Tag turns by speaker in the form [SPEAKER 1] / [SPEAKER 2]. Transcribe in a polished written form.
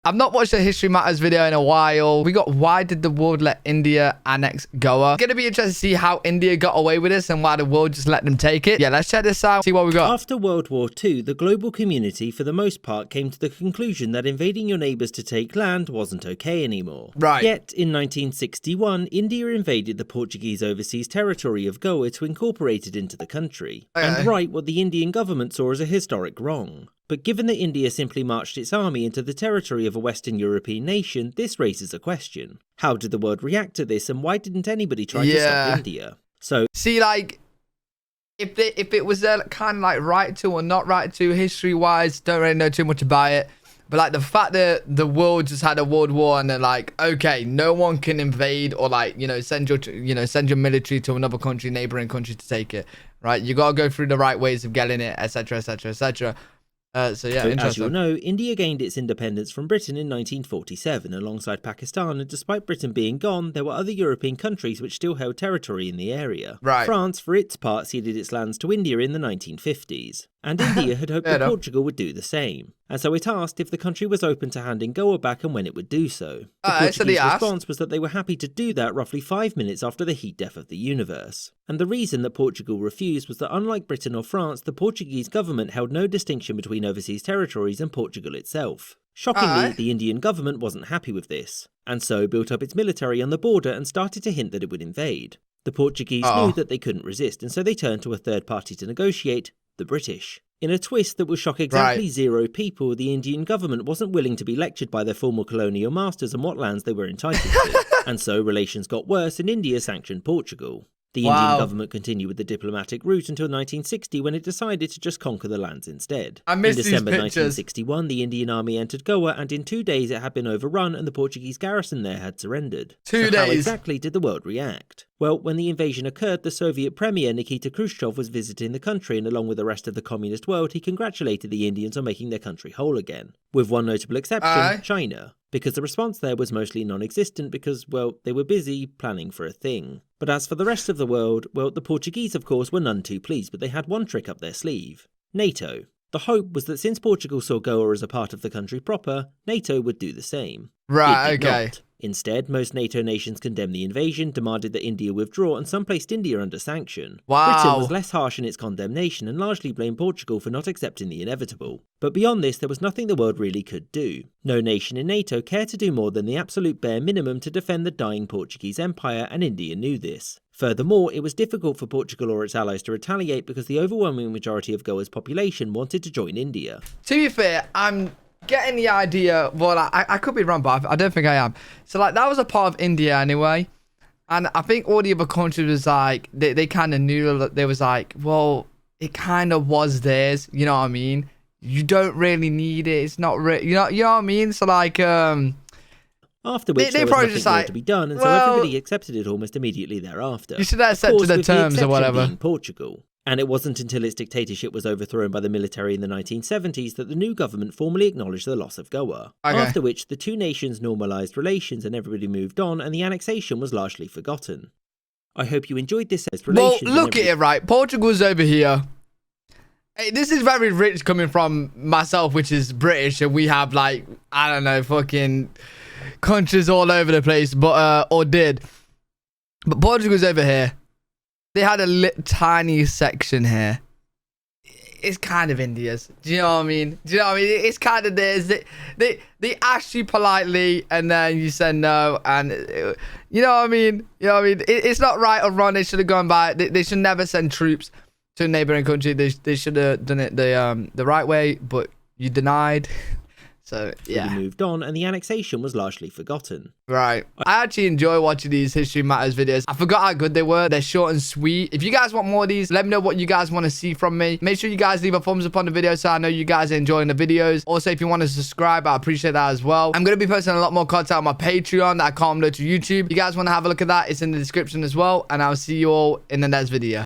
[SPEAKER 1] I've not watched a History Matters video in a while. We got, why did the world let India annex Goa? It's gonna be interesting to see how India got away with this and why the world just let them take it. Yeah, let's check this out, see what we got.
[SPEAKER 2] After World War II, the global community, for the most part, came to the conclusion that invading your neighbours to take land wasn't okay anymore.
[SPEAKER 1] Right.
[SPEAKER 2] Yet, in 1961, India invaded the Portuguese overseas territory of Goa to incorporate it into the country, and right what the Indian government saw as a historic wrong. But given that India simply marched its army into the territory of a Western European nation, this raises a question. How did the world react to this, and why didn't anybody try to stop India? So,
[SPEAKER 1] see, like, if it was kind of like right to or not right to history-wise, don't really know too much about it. But like the fact that the world just had a world war and they're like, okay, no one can invade or like, send your military to another country, neighboring country to take it, right? You got to go through the right ways of getting it, etc., etc., etc. So yeah, interesting.
[SPEAKER 2] As you'll know, India gained its independence from Britain in 1947 alongside Pakistan, and despite Britain being gone, there were other European countries which still held territory in the area.
[SPEAKER 1] Right.
[SPEAKER 2] France, for its part, ceded its lands to India in the 1950s, and India had hoped that Portugal would do the same. And so it asked if the country was open to handing Goa back and when it would do so. The Portuguese response was that they were happy to do that roughly 5 minutes after the heat death of the universe. And the reason that Portugal refused was that unlike Britain or France, the Portuguese government held no distinction between overseas territories and Portugal itself. Shockingly, the Indian government wasn't happy with this, and so built up its military on the border and started to hint that it would invade. The Portuguese knew that they couldn't resist, and so they turned to a third party to negotiate, the British. In a twist that would shock exactly 0 people, the Indian government wasn't willing to be lectured by their former colonial masters on what lands they were entitled to, and so relations got worse and India sanctioned Portugal. The Indian government continued with the diplomatic route until 1960 when it decided to just conquer the lands instead. In December 1961, the Indian army entered Goa, and in 2 days it had been overrun and the Portuguese garrison there had surrendered. So how exactly did the world react? Well, when the invasion occurred, the Soviet Premier Nikita Khrushchev was visiting the country, and along with the rest of the communist world, he congratulated the Indians on making their country whole again. With one notable exception, China. Because the response there was mostly non-existent because, well, they were busy planning for a thing. But as for the rest of the world, well, the Portuguese of course were none too pleased, but they had one trick up their sleeve. NATO. The hope was that since Portugal saw Goa as a part of the country proper, NATO would do the same.
[SPEAKER 1] Right, okay.
[SPEAKER 2] Not. Instead, most NATO nations condemned the invasion, demanded that India withdraw, and some placed India under sanction. Britain was less harsh in its condemnation and largely blamed Portugal for not accepting the inevitable. But beyond this, there was nothing the world really could do. No nation in NATO cared to do more than the absolute bare minimum to defend the dying Portuguese Empire, and India knew this. Furthermore, it was difficult for Portugal or its allies to retaliate because the overwhelming majority of Goa's population wanted to join India.
[SPEAKER 1] To be fair, I'm getting the idea, well, I could be wrong, but I don't think I am. So, like, that was a part of India anyway. And I think all the other countries was like, they kind of knew that they was like, well, it kind of was theirs. You know what I mean? You don't really need it. It's not really, you know what I mean? So, like,
[SPEAKER 2] after which there was nothing more to be done, and so everybody accepted it almost immediately thereafter.
[SPEAKER 1] You should have accepted the terms or whatever.
[SPEAKER 2] Being Portugal. And it wasn't until its dictatorship was overthrown by the military in the 1970s that the new government formally acknowledged the loss of Goa. After which, the two nations normalised relations and everybody moved on, and the annexation was largely forgotten. I hope you enjoyed this relations.
[SPEAKER 1] Well, look at it, right? Portugal's over here. Hey, this is very rich coming from myself, which is British, and we have, like, I don't know, fucking countries all over the place, but, or did. But Portugal's over here. They had a tiny section here. It's kind of India's. Do you know what I mean? It's kind of theirs. They ask you politely, and then you say no, and you know what I mean? It's not right or wrong. They should have gone by. They should never send troops to a neighboring country. They should have done it the right way, but you denied. So, yeah.
[SPEAKER 2] We moved on, and the annexation was largely forgotten.
[SPEAKER 1] Right. I actually enjoy watching these History Matters videos. I forgot how good they were. They're short and sweet. If you guys want more of these, let me know what you guys want to see from me. Make sure you guys leave a thumbs up on the video so I know you guys are enjoying the videos. Also, if you want to subscribe, I appreciate that as well. I'm going to be posting a lot more content on my Patreon that I can't upload to YouTube. If you guys want to have a look at that, it's in the description as well. And I'll see you all in the next video.